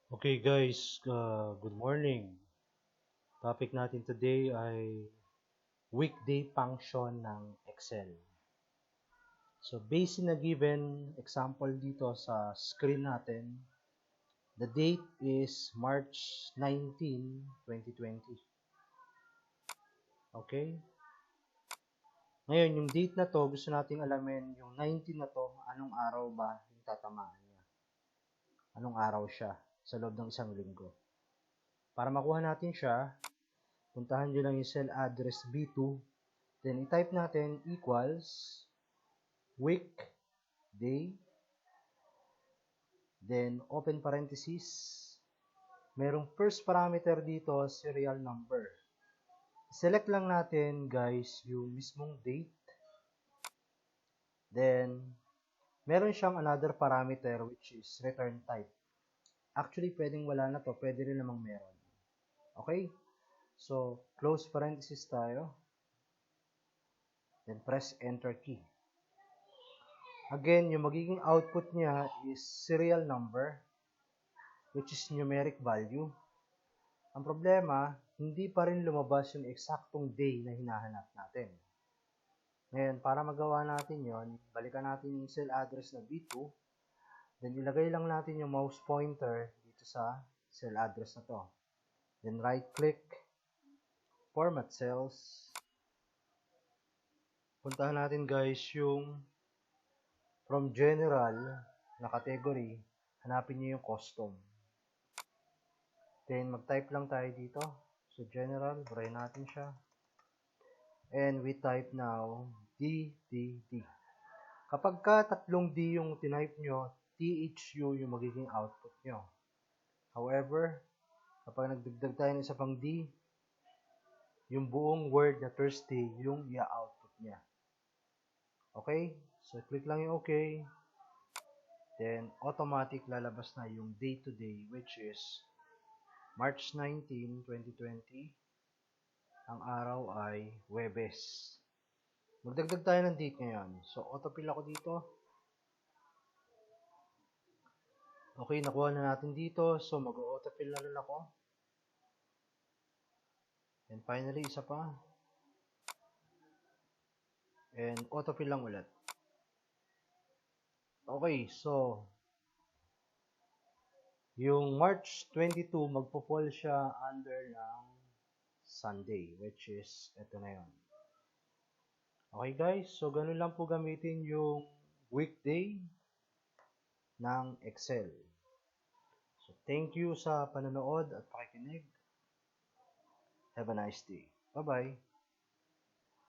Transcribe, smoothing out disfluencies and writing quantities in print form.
Okay guys, good morning. Topic natin today ay weekday function ng Excel. So based na given example dito sa screen natin, the date is March 19, 2020. Okay? Ngayon, yung date na to, gusto nating alamin yung 19 na to, anong araw ba yung tatamaan niya? Anong araw siya sa loob ng isang linggo? Para makuha natin siya, puntahan nyo lang yung cell address B2. Then, i-type natin equals weekday. Then, open parenthesis. Merong first parameter dito, serial number. Select lang natin, guys, yung mismong date. Then, meron siyang another parameter which is return type. Actually, pwedeng wala na to. Pwede rin namang meron. Okay? So, close parenthesis tayo. Then, press enter key. Again, yung magiging output niya is serial number, which is numeric value. Ang problema, hindi pa rin lumabas yung eksaktong day na hinahanap natin. Ngayon, para magawa natin yon, balikan natin yung cell address na B2, then ilagay lang natin yung mouse pointer dito sa cell address na to. Then right-click, format cells. Puntahan natin guys yung from general na category, hanapin nyo yung custom. Then, mag-type lang tayo dito. So, general, burahin natin siya. And we type now, D, D, D. Kapag ka tatlong D yung tinype nyo, THU yung magiging output nyo. However, kapag nagdagdag tayo ng isa pang D, yung buong word na Thursday yung i-output niya. Okay? So, click lang yung OK. Then, automatic lalabas na yung day to day, which is March 19, 2020, ang araw ay Huwebes. Magdagdag tayo ng date ngayon. So, autofill ako dito. Okay, nakuha na natin dito. So, mag-autofill na rin ako. And finally, isa pa. And autofill lang ulit. Okay, so, yung March 22, magpo-fall siya under ng Sunday, which is, ito na yun. Okay guys, so ganun lang po gamitin yung weekday ng Excel. So thank you sa panonood at pakikinig. Have a nice day. Bye-bye.